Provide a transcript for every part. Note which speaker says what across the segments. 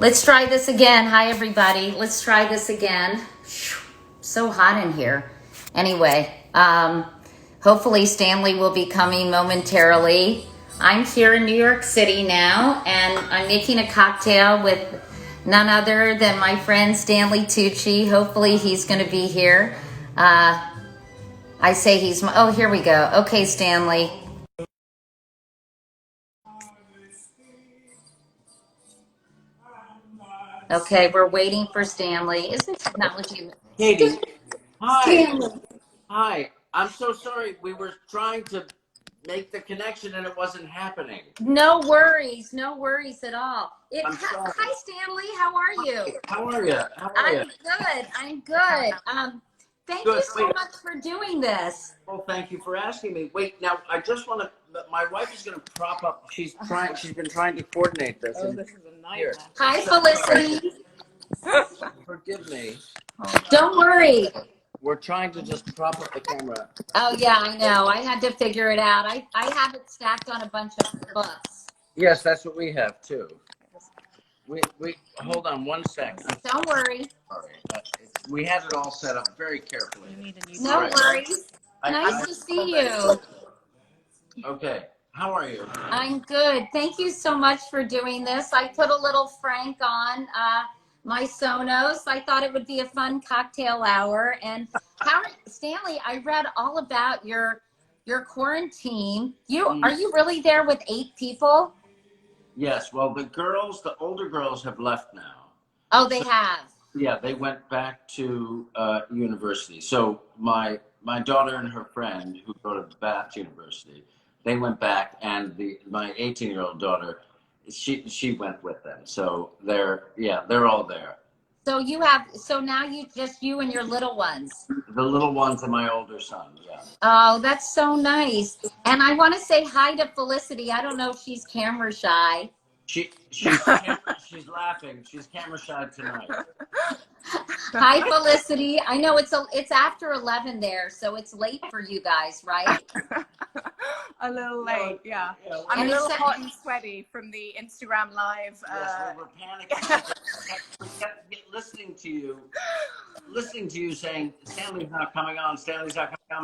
Speaker 1: Let's try this again. Hi, everybody. Let's try this again. So hot in here. Anyway, hopefully Stanley will be coming momentarily. I'm here in New York City now, and I'm making a cocktail with none other than my friend Stanley Tucci. Hopefully he's going to be here. I say he's my, oh, here we go. Okay, Stanley. Okay, we're waiting for Stanley. Isn't technology?
Speaker 2: Katie, hi.
Speaker 1: Stanley.
Speaker 2: Hi. I'm so sorry. We were trying to make the connection and it wasn't happening.
Speaker 1: No worries at all.
Speaker 2: I'm sorry.
Speaker 1: Hi, Stanley. How are you?
Speaker 2: How are you? How are you?
Speaker 1: I'm good. I'm good. Thank you
Speaker 2: Good.
Speaker 1: so much for doing this.
Speaker 2: Well, thank you for asking me. Wait, now I just want to. My wife is going to prop up. She's trying. She's been trying to coordinate this.
Speaker 3: Oh, this is a nightmare.
Speaker 1: Hi, Felicity.
Speaker 2: Forgive me.
Speaker 1: Don't worry.
Speaker 2: We're trying to just prop up the camera.
Speaker 1: Oh yeah, I know. I had to figure it out. I have it stacked on a bunch of books.
Speaker 2: Yes, that's what we have too. We hold on one second.
Speaker 1: Don't worry.
Speaker 2: Sorry. We had it all set up very carefully.
Speaker 1: No
Speaker 2: Right.
Speaker 1: worries. Nice to see you.
Speaker 2: Okay. How are you?
Speaker 1: I'm good. Thank you so much for doing this. I put a little Frank on my Sonos. I thought it would be a fun cocktail hour. And Stanley, I read all about your quarantine. Are you really there with 8 people?
Speaker 2: Yes. Well, the older girls have left now.
Speaker 1: Oh, they have.
Speaker 2: Yeah, they went back to university. So my daughter and her friend who go to Bath University, they went back, and my 18-year-old daughter, she went with them. So they're all there.
Speaker 1: So now you and your little ones.
Speaker 2: The little ones and my older son. Yeah.
Speaker 1: Oh, that's so nice. And I want to say hi to Felicity. I don't know if she's camera shy.
Speaker 2: She's laughing. She's camera shy tonight.
Speaker 1: Hi, Felicity. I know it's after 11 there, so it's late for you guys, right?
Speaker 3: A little late, yeah.
Speaker 2: Yeah,
Speaker 3: I'm a little hot and sweaty from the Instagram live.
Speaker 2: Yes, we were panicking. We kept listening to you saying, Stanley's not coming on,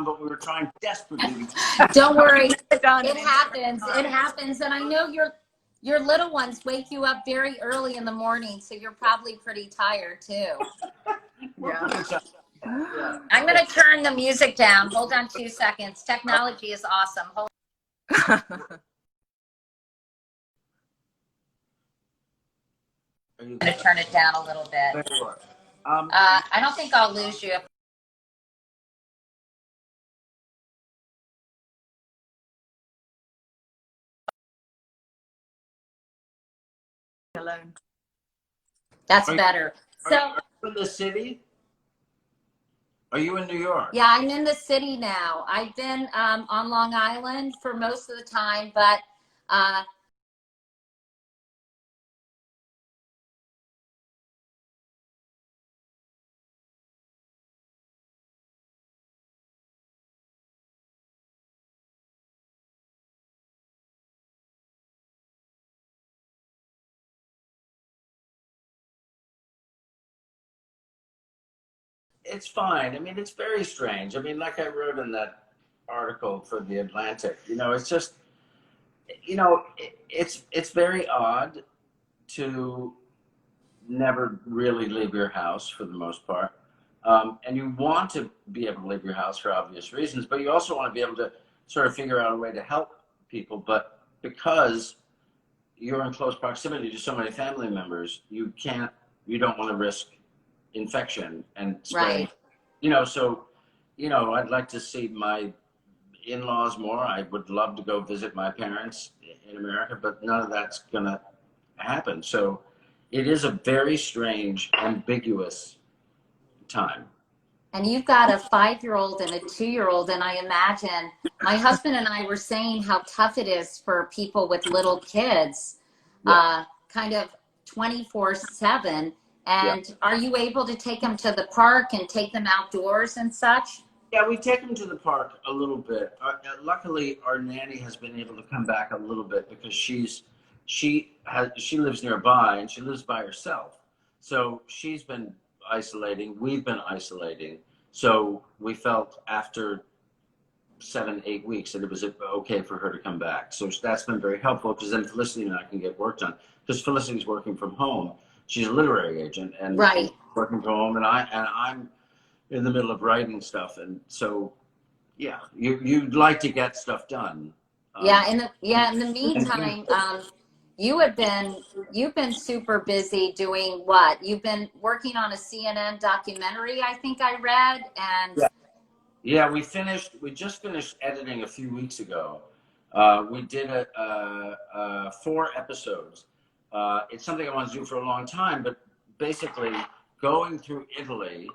Speaker 2: but we were trying desperately.
Speaker 1: Don't worry. It
Speaker 3: happens.
Speaker 1: happens. And I know your little ones wake you up very early in the morning, so you're probably pretty tired too.
Speaker 3: Yeah.
Speaker 2: Yeah.
Speaker 1: I'm going to turn the music down. Hold on 2 seconds. Technology is awesome.
Speaker 2: I'm
Speaker 1: going to turn it down a little bit. I don't think I'll lose you.
Speaker 3: Alone.
Speaker 1: That's better. So,
Speaker 2: are you in the city? Are you in New York?
Speaker 1: yeah, I'm in the city now. I've been on Long Island for most of the time, but
Speaker 2: It's fine. I mean, it's very strange. I mean, like I wrote in that article for The Atlantic, it's just, it's very odd to never really leave your house for the most part. And you want to be able to leave your house for obvious reasons, but you also want to be able to sort of figure out a way to help people. But because you're in close proximity to so many family members, you don't want to risk infection and spread.
Speaker 1: right.
Speaker 2: So, I'd like to see my in-laws more. I would love to go visit my parents in America, but none of that's going to happen. So it is a very strange, ambiguous time.
Speaker 1: And you've got a 5-year-old and a 2-year-old, and I imagine my husband and I were saying how tough it is for people with little kids, kind of 24/7. And are you able to take them to the park and take them outdoors and such?
Speaker 2: Yeah, we take them to the park a little bit. Luckily, our nanny has been able to come back a little bit because she's she lives nearby, and she lives by herself. So she's been isolating. We've been isolating. So we felt after 7, 8 weeks that it was okay for her to come back. So that's been very helpful, because then Felicity and I can get work done. Because Felicity's working from home. She's a literary agent and
Speaker 1: Right.
Speaker 2: working from home, and I'm in the middle of writing stuff, and so yeah, you'd like to get stuff done.
Speaker 1: Yeah. In the meantime, you've been super busy doing what? You've been working on a CNN documentary, I think I read, and
Speaker 2: Yeah, we just finished editing a few weeks ago. We did 4 episodes. It's something I want to do for a long time, but basically going through Italy,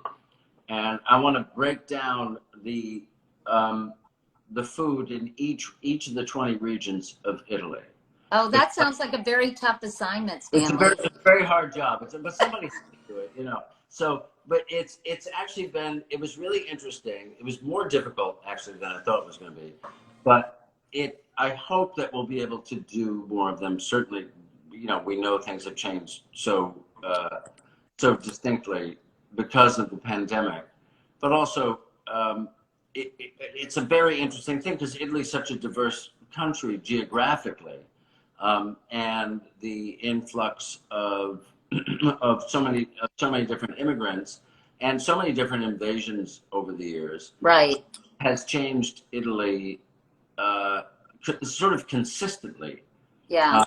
Speaker 2: and I want to break down the food in each of the 20 regions of Italy.
Speaker 1: oh, that sounds like a very tough assignment,
Speaker 2: It's a
Speaker 1: Stanley.
Speaker 2: very hard job. But somebody has to do it, you know. So, but it's actually been, it was really interesting. It was more difficult actually than I thought it was going to be. But I hope that we'll be able to do more of them. Certainly, you know, we know things have changed so distinctly because of the pandemic. But also, it's a very interesting thing because Italy is such a diverse country geographically. And the influx of so many different immigrants and so many different invasions over the years,
Speaker 1: Right.
Speaker 2: has changed Italy sort of consistently.
Speaker 1: Yeah.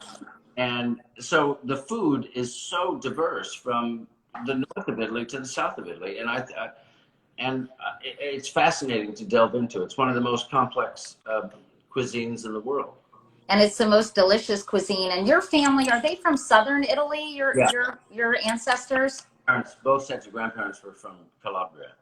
Speaker 2: And so the food is so diverse from the north of Italy to the south of Italy, and it's fascinating to delve into. It's one of the most complex cuisines in the world.
Speaker 1: And it's the most delicious cuisine. And your family, are they from southern Italy,
Speaker 2: Yeah.
Speaker 1: your ancestors?
Speaker 2: Both sets of grandparents were from Calabria.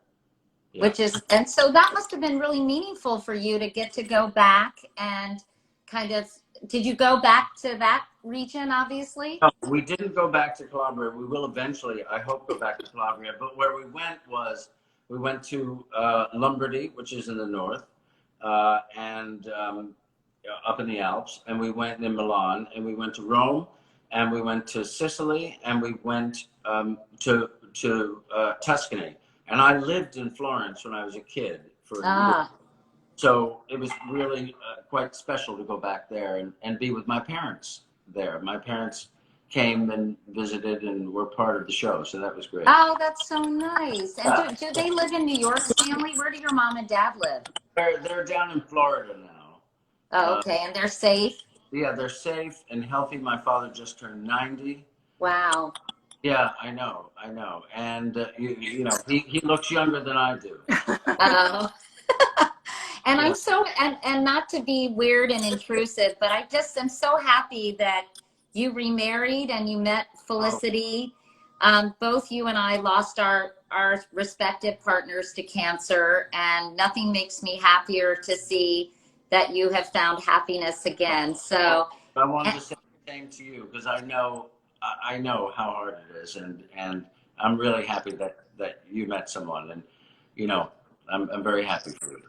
Speaker 2: Yeah.
Speaker 1: And so that must have been really meaningful for you to get to go back and kind of, did you go back to that region, obviously?
Speaker 2: No, we didn't go back to Calabria. We will eventually, I hope, go back to Calabria. But where we went to Lombardy, which is in the north, and up in the Alps, and we went in Milan, and we went to Rome, and we went to Sicily, and we went to Tuscany. And I lived in Florence when I was a kid for a year. So it was really quite special to go back there and be with my parents there. My parents came and visited and were part of the show, so that was great.
Speaker 1: Oh, that's so nice. And do they live in New York, Stanley? Where do your mom and dad live?
Speaker 2: They're down in Florida now.
Speaker 1: Oh, okay. And they're safe?
Speaker 2: Yeah, they're safe and healthy. My father just turned 90.
Speaker 1: Wow.
Speaker 2: Yeah, I know. And, you know, he looks younger than I do.
Speaker 1: And I'm so, and not to be weird and intrusive, but I just am so happy that you remarried and you met Felicity. Both you and I lost our respective partners to cancer, and nothing makes me happier to see that you have found happiness again. So
Speaker 2: I wanted to say the same to you, because I know how hard it is, and I'm really happy that you met someone, and you know, I'm very happy for you.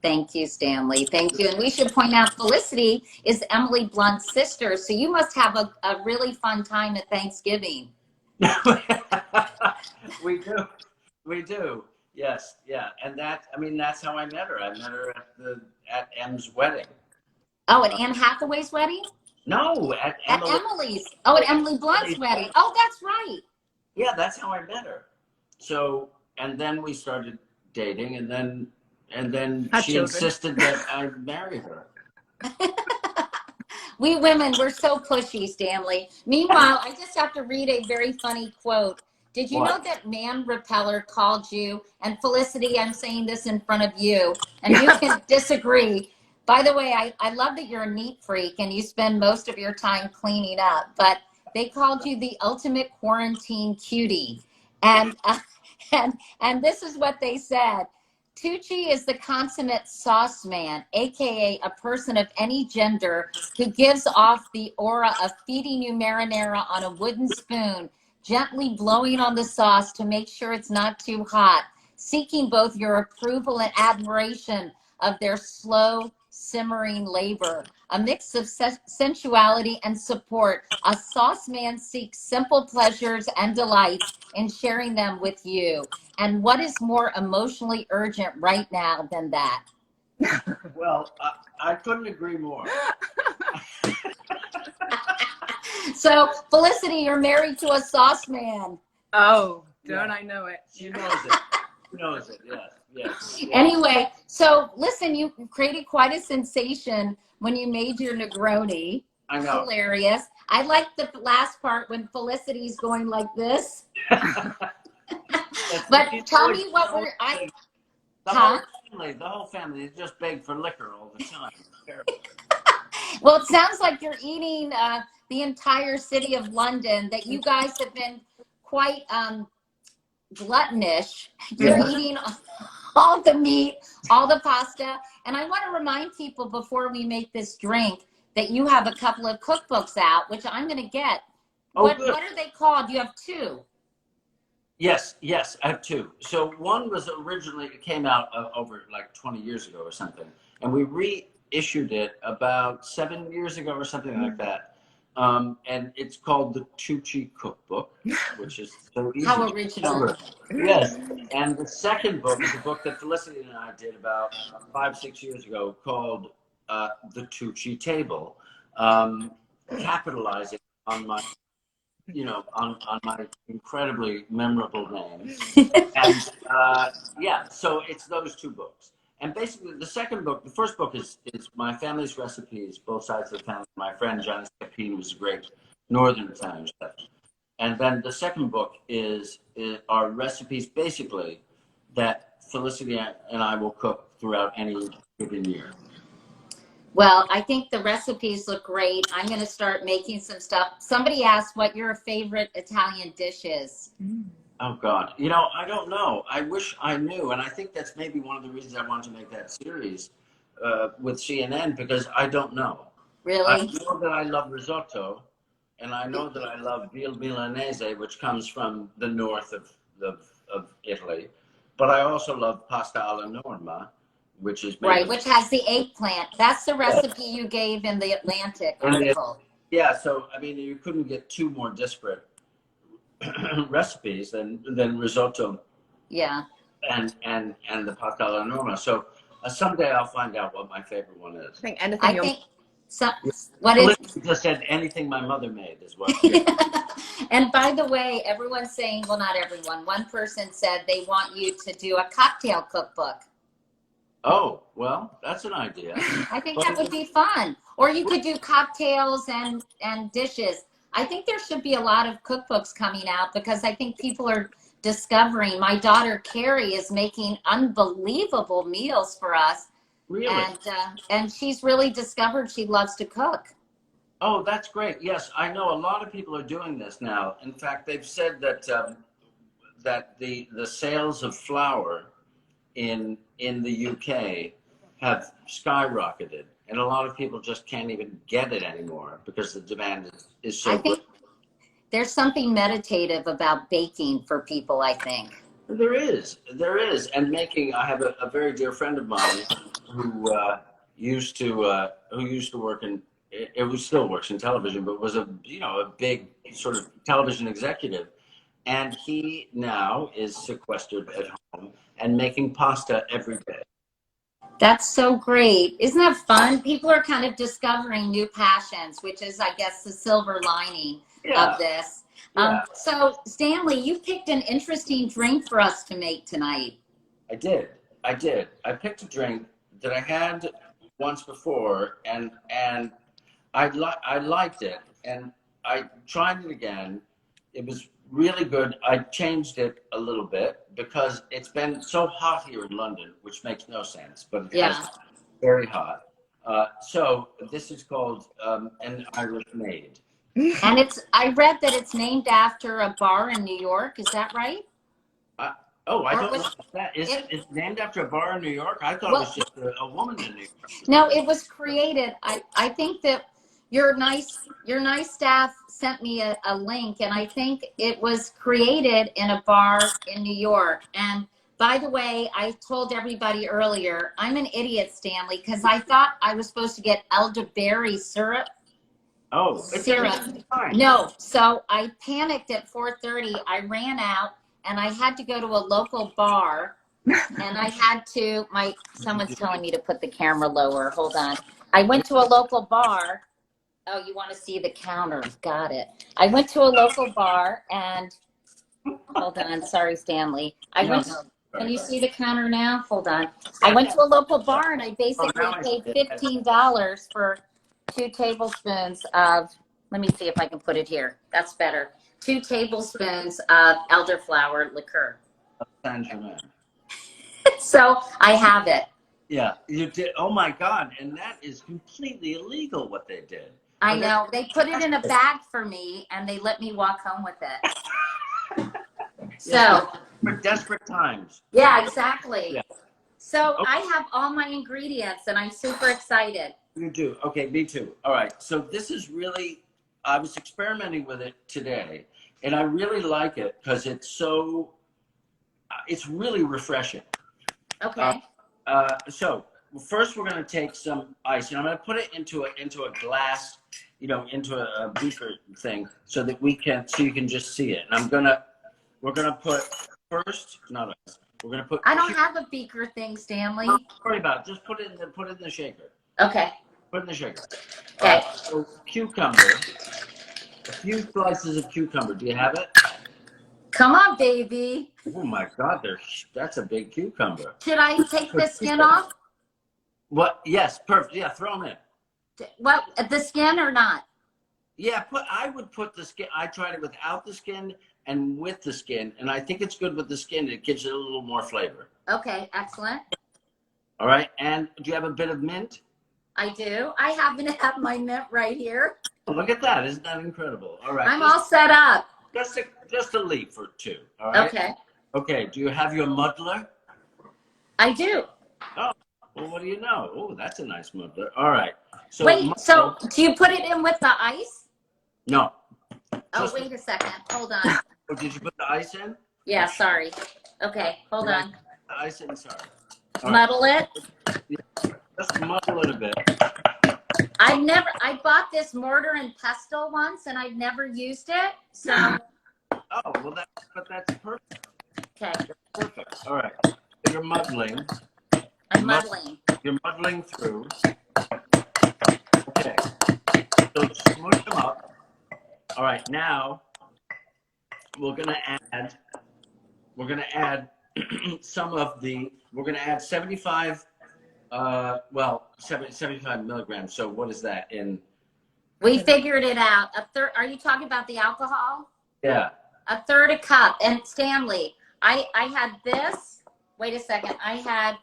Speaker 1: Thank you, Stanley. Thank you. And we should point out Felicity is Emily Blunt's sister, so you must have a really fun time at Thanksgiving.
Speaker 2: We do. Yes, yeah, and that's how I met her. I met her at M's wedding.
Speaker 1: Oh, at Anne Hathaway's wedding?
Speaker 2: No, at
Speaker 1: Emily's. Oh, at Emily Blunt's wedding. Oh, that's right.
Speaker 2: Yeah, that's how I met her. So, and then we started dating, and then she insisted that I marry her.
Speaker 1: We women, we're so pushy, Stanley. Meanwhile, I just have to read a very funny quote. Did you know that Man Repeller called you, and Felicity, I'm saying this in front of you, and you can disagree. By the way, I love that you're a neat freak and you spend most of your time cleaning up, but they called you the ultimate quarantine cutie. And this is what they said. Tucci is the consummate sauce man, aka a person of any gender who gives off the aura of feeding you marinara on a wooden spoon, gently blowing on the sauce to make sure it's not too hot, seeking both your approval and admiration of their slow simmering labor. a mix of sensuality and support. A sauce man seeks simple pleasures and delights in sharing them with you. And what is more emotionally urgent right now than that?
Speaker 2: Well, I couldn't agree more.
Speaker 1: So, Felicity, you're married to a sauce man.
Speaker 3: Oh, don't I know it?
Speaker 2: She knows it. She knows it, yes.
Speaker 1: Anyway, so listen, you created quite a sensation when you made your Negroni.
Speaker 2: I know.
Speaker 1: Hilarious. I like the last part when Felicity's going like this. But tell me what we're...
Speaker 2: The whole family is just begged for liquor all the time.
Speaker 1: Well, it sounds like you're eating the entire city of London, that you guys have been quite gluttonish. You're eating all the meat, all the pasta. And I want to remind people before we make this drink that you have a couple of cookbooks out, which I'm going to get. What are they called? You have two.
Speaker 2: Yes, I have two. So one was originally, it came out over like 20 years ago or something. And we reissued it about 7 years ago or something like that. And it's called the Tucci Cookbook, which is so easy.
Speaker 1: How original.
Speaker 2: Yes. And the second book is a book that Felicity and I did about 5-6 years ago called the Tucci Table, capitalizing on my, on my incredibly memorable name. And so it's those two books. And basically, the second book, the first book is my family's recipes, both sides of the family. My friend Johnny Scapin was a great northern Italian chef. And then the second book are recipes, basically, that Felicity and I will cook throughout any given year.
Speaker 1: Well, I think the recipes look great. I'm going to start making some stuff. Somebody asked what your favorite Italian dish is.
Speaker 2: Oh, God. I don't know. I wish I knew. And I think that's maybe one of the reasons I wanted to make that series with CNN, because I don't know.
Speaker 1: Really?
Speaker 2: I know that I love risotto, and I know that I love veal milanese, which comes from the north of Italy. But I also love pasta alla norma, which is
Speaker 1: which has the eggplant. That's the recipe you gave in the Atlantic article.
Speaker 2: Yeah, so I mean, you couldn't get two more disparate recipes than risotto. Yeah. And the pasta alla norma. So someday I'll find out what my favorite one is.
Speaker 1: What is?
Speaker 2: Just said anything my mother made as well.
Speaker 1: And by the way, everyone's saying, well, not everyone. One person said they want you to do a cocktail cookbook.
Speaker 2: Oh, well, that's an idea.
Speaker 1: I think that would be fun. Or you could do cocktails and dishes. I think there should be a lot of cookbooks coming out, because I think people are discovering. My daughter, Carrie, is making unbelievable meals for us.
Speaker 2: Really?
Speaker 1: And she's really discovered she loves to cook.
Speaker 2: Oh, that's great. Yes, I know a lot of people are doing this now. In fact, they've said that the sales of flour in the UK have skyrocketed, and a lot of people just can't even get it anymore because the demand is so great.
Speaker 1: There's something meditative about baking for people, I think.
Speaker 2: There is, and making. I have a very dear friend of mine who used to work in. It still works in television, but was a big sort of television executive, and he now is sequestered at home and making pasta every day.
Speaker 1: That's so great. Isn't that fun? People are kind of discovering new passions, which is, I guess, the silver lining of this. So, Stanley, you picked an interesting drink for us to make tonight.
Speaker 2: I did. I picked a drink that I had once before, and I liked it, and I tried it again. It was really good. I changed it a little bit because it's been so hot here in London, which makes no sense, but it's very hot. So this is called an Irish Maid.
Speaker 1: And I read that it's named after a bar in New York. Is that right?
Speaker 2: I don't know if that is. It's named after a bar in New York. I thought it was just a woman in New York.
Speaker 1: No, it was created. I think that your nice staff sent me a link, and I think it was created in a bar in New York. And By the way, I told everybody earlier, I'm an idiot, Stanley, because I thought I was supposed to get elderberry syrup.
Speaker 2: Oh,
Speaker 1: Syrup.
Speaker 2: fine.
Speaker 1: No, so I panicked at 4:30. I ran out and I had to go to a local bar, and I had to, someone's telling me to put the camera lower. Hold on. I went to a local bar. Oh, you want to see the counter? Got it. I went to a local bar and hold on. Sorry, Stanley. Can you see the counter now? Hold on. I went to a local bar and I basically paid $15 for 2 tablespoons of, let me see if I can put it here. That's better. 2 tablespoons of elderflower liqueur.
Speaker 2: Saint-Germain.
Speaker 1: So I have it.
Speaker 2: Yeah, you did. Oh my God. And that is completely illegal what they did.
Speaker 1: I know. They put it in a bag for me and they let me walk home with it. So.
Speaker 2: For desperate times.
Speaker 1: Yeah, exactly.
Speaker 2: Yeah.
Speaker 1: So
Speaker 2: Okay.
Speaker 1: I have all my ingredients and I'm super excited.
Speaker 2: You do. Okay, me too. All right. So this is really, I was experimenting with it today and I really like it because it's really refreshing.
Speaker 1: Okay.
Speaker 2: So first we're going to take some ice and I'm going to put it into a glass, into a beaker thing so that you can just see it. And we're going to put first, not ice. We're going to put.
Speaker 1: I don't have a beaker thing, Stanley.
Speaker 2: Don't worry about it. Just put it in the shaker.
Speaker 1: Okay.
Speaker 2: Put it in the shaker.
Speaker 1: Okay.
Speaker 2: All right, so cucumber. A few slices of cucumber. Do you have it?
Speaker 1: Come on, baby.
Speaker 2: Oh my God, that's a big cucumber.
Speaker 1: Should I take the skin off?
Speaker 2: What? Yes, perfect. Yeah, throw them in.
Speaker 1: What, the skin or not?
Speaker 2: Yeah, I would put the skin. I tried it without the skin and with the skin, and I think it's good with the skin. It gives it a little more flavor.
Speaker 1: Okay, excellent.
Speaker 2: All right, and do you have a bit of mint?
Speaker 1: I do. I happen to have my mint right here.
Speaker 2: Oh, look at that. Isn't that incredible? All right.
Speaker 1: I'm all set up.
Speaker 2: Just a leaf or two. All right.
Speaker 1: Okay.
Speaker 2: Okay. Do you have your muddler?
Speaker 1: I do.
Speaker 2: Oh, well, what do you know? Oh, that's a nice muddler. All right. So
Speaker 1: wait, so do you put it in with the ice?
Speaker 2: No.
Speaker 1: Oh, wait a second. Hold on.
Speaker 2: Oh, did you put the ice in?
Speaker 1: Yeah, sorry. Okay, hold on.
Speaker 2: The ice in, sorry.
Speaker 1: Muddle it.
Speaker 2: Just muddle it a bit.
Speaker 1: I bought this mortar and pestle once and I've never used it. So.
Speaker 2: Oh, well, that's perfect.
Speaker 1: Okay.
Speaker 2: That's perfect. All right. You're muddling.
Speaker 1: I'm muddling.
Speaker 2: You're muddling through. Okay. So smush them up. All right. Now we're gonna add some of the. We're gonna add 75. 75 milligrams. So what is that in?
Speaker 1: We figured it out. A third. Are you talking about the alcohol?
Speaker 2: Yeah.
Speaker 1: A third a cup. And Stanley, I had this. Wait a second. I had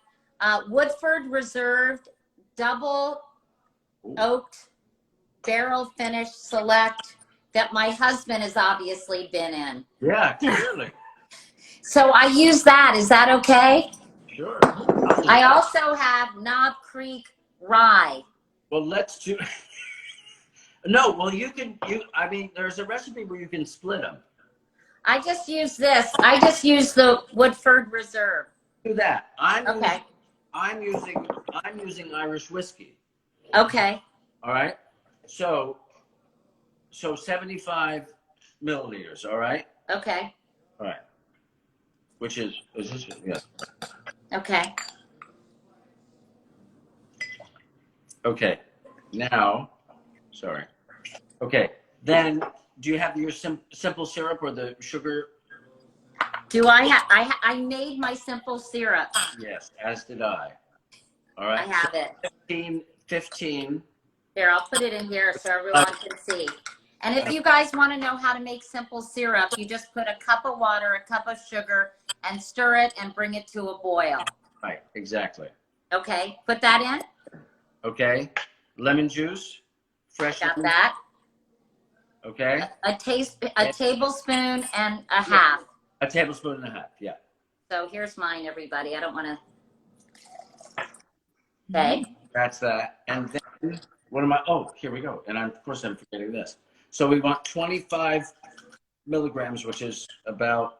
Speaker 1: Woodford Reserved double oaked barrel finished select that my husband has obviously been in.
Speaker 2: Yeah, clearly.
Speaker 1: So I use that. Is that okay?
Speaker 2: Sure.
Speaker 1: I also have Knob Creek rye.
Speaker 2: Well, let's do. No, well, I mean, there's a recipe where you can split them.
Speaker 1: I just use this. I just use the Woodford Reserve.
Speaker 2: Do that.
Speaker 1: Okay.
Speaker 2: I'm using Irish whiskey.
Speaker 1: Okay.
Speaker 2: All right. So 75 milliliters. All right.
Speaker 1: Okay.
Speaker 2: All right. Which is this? Yes.
Speaker 1: Okay.
Speaker 2: Okay. Now, sorry. Okay. Then, do you have your simple syrup or the sugar?
Speaker 1: Do I have? I made my simple syrup.
Speaker 2: Yes, as did I. All right.
Speaker 1: I have it.
Speaker 2: 15.
Speaker 1: Here, I'll put it in here so everyone can see. And if you guys want to know how to make simple syrup, you just put a cup of water, a cup of sugar, and stir it and bring it to a boil.
Speaker 2: Right. Exactly.
Speaker 1: Okay. Put that in.
Speaker 2: Okay. Lemon juice. Fresh.
Speaker 1: Got that.
Speaker 2: Okay.
Speaker 1: A tablespoon and a half.
Speaker 2: A tablespoon and a half. Yeah.
Speaker 1: So here's mine, everybody. I don't want to. Okay.
Speaker 2: That's that. And then what am I? Oh, here we go. And of course I'm forgetting this. So we want 25 milligrams, which is about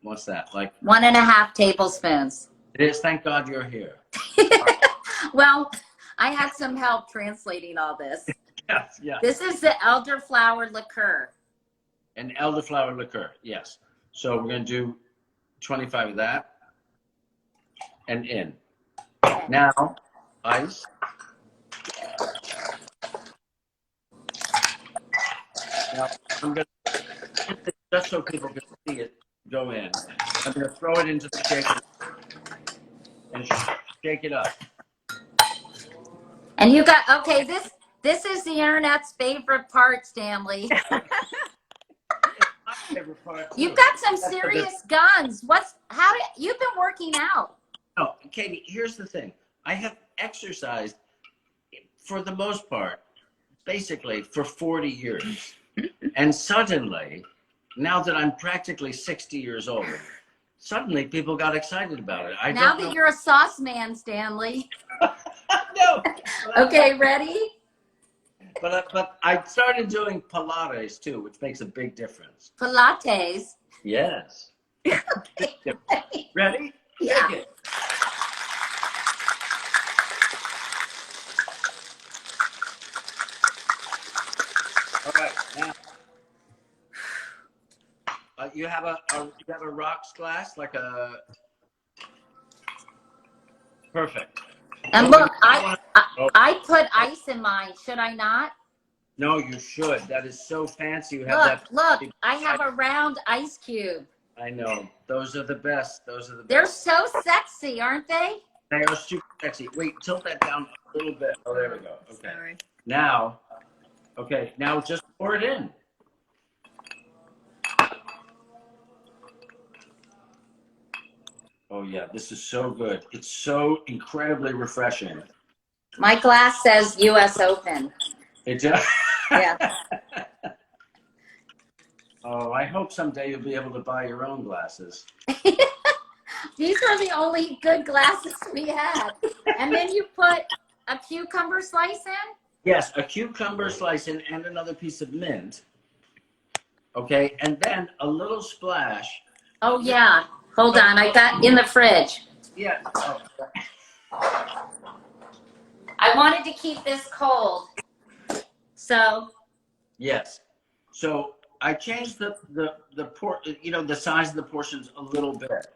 Speaker 2: What's that? Like
Speaker 1: 1.5 tablespoons.
Speaker 2: it is. Thank God you're here.
Speaker 1: Well, I had some help translating all this.
Speaker 2: Yes, yes.
Speaker 1: This is the elderflower liqueur.
Speaker 2: An elderflower liqueur, yes. So we're going to do 25 of that. And in. Now, ice. Now, I'm going to, just so people can see it go in, I'm going to throw it into the shaker and shake it up.
Speaker 1: And you got, okay, this is the internet's favorite part, Stanley.
Speaker 2: My favorite part, too.
Speaker 1: You've got some serious guns. You've been working out.
Speaker 2: No, Katie, here's the thing. I have exercised, for the most part, basically for 40 years. And suddenly, now that I'm practically 60 years old, suddenly people got excited about it.
Speaker 1: Now that you're a sauce man, Stanley.
Speaker 2: No.
Speaker 1: Okay, ready?
Speaker 2: But I started doing Pilates too, which makes a big difference.
Speaker 1: Pilates.
Speaker 2: Yes. Ready?
Speaker 1: Yeah.
Speaker 2: Take it. All right, now you have a rocks glass, like a perfect.
Speaker 1: And look, I put ice in mine. Should I not?
Speaker 2: No, you should. That is so fancy. You have
Speaker 1: Look, I have a round ice cube.
Speaker 2: I know. Those are the best. Those are the best.
Speaker 1: They're so sexy, aren't they?
Speaker 2: They are super sexy. Wait, tilt that down a little bit. Oh, there we go. Okay.
Speaker 3: Sorry.
Speaker 2: Now just pour it in. Oh yeah, this is so good. It's so incredibly refreshing.
Speaker 1: My glass says U.S. Open.
Speaker 2: It just.
Speaker 1: Yeah.
Speaker 2: Oh, I hope someday you'll be able to buy your own glasses.
Speaker 1: These are the only good glasses we had. And then you put a cucumber slice in?
Speaker 2: Yes, a cucumber slice in and another piece of mint. Okay, and then a little splash.
Speaker 1: Oh, yeah. Hold on. I got in the fridge.
Speaker 2: Yeah. Oh.
Speaker 1: I wanted to keep this cold. So.
Speaker 2: Yes. So I changed the size of the portions a little bit.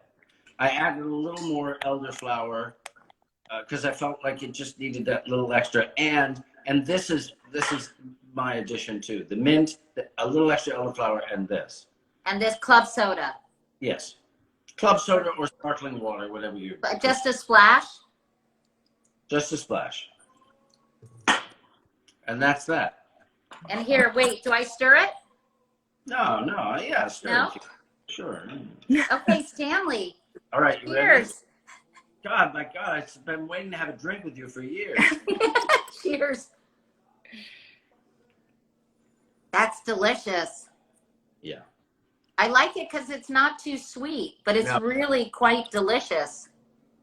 Speaker 2: I added a little more elderflower because I felt like it just needed that little extra. And this is my addition too. The mint, a little extra elderflower, and this.
Speaker 1: And this club soda.
Speaker 2: Yes. Club soda or sparkling water, whatever you.
Speaker 1: But just a splash?
Speaker 2: Just a splash. And that's that.
Speaker 1: And here, wait, do I stir it?
Speaker 2: No, yeah, stir
Speaker 1: No?
Speaker 2: it. Sure.
Speaker 1: Okay, Stanley.
Speaker 2: All right, you ready?
Speaker 1: Cheers.
Speaker 2: God, my God, I've been waiting to have a drink with you for years.
Speaker 1: Cheers. That's delicious.
Speaker 2: Yeah.
Speaker 1: I like it because it's not too sweet, but it's really quite delicious.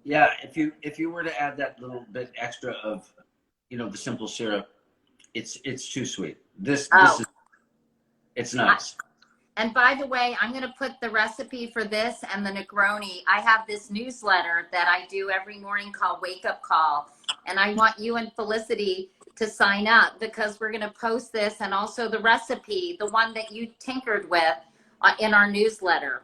Speaker 2: Yeah, if you were to add that little bit extra of, the simple syrup, it's too sweet. This is, it's nice.
Speaker 1: And by the way, I'm going to put the recipe for this and the Negroni. I have this newsletter that I do every morning called Wake Up Call. And I want you and Felicity to sign up because we're going to post this and also the recipe, the one that you tinkered with in our newsletter.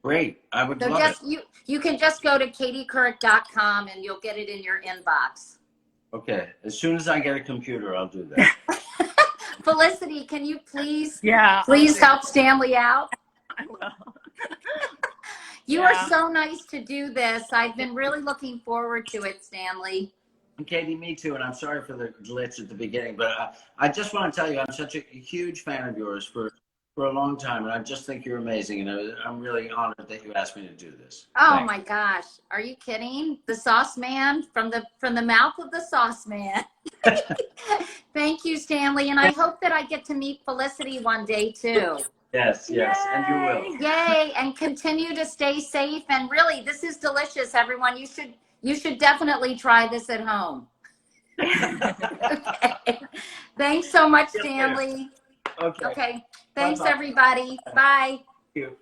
Speaker 2: Great. I would love it.
Speaker 1: You can just go to katiecouric.com and you'll get it in your inbox.
Speaker 2: Okay. As soon as I get a computer, I'll do that.
Speaker 1: Felicity, can you please help Stanley out?
Speaker 3: I will.
Speaker 1: You are so nice to do this. I've been really looking forward to it, Stanley.
Speaker 2: And Katie, me too. And I'm sorry for the glitch at the beginning, but I just want to tell you, I'm such a huge fan of yours for a long time. And I just think you're amazing. And I'm really honored that you asked me to do this.
Speaker 1: Oh
Speaker 2: Thanks.
Speaker 1: my gosh. Are you kidding? The sauce man from the mouth of the sauce man. Thank you, Stanley. And I hope that I get to meet Felicity one day too.
Speaker 2: Yes,
Speaker 3: Yay.
Speaker 2: and you will.
Speaker 1: Yay. And continue to stay safe. And really, this is delicious, everyone. You should definitely try this at home. Okay. Thanks so much, Stanley.
Speaker 2: Okay.
Speaker 1: Okay. Thanks,
Speaker 2: Bye-bye.
Speaker 1: everybody. Bye.
Speaker 2: Thank you.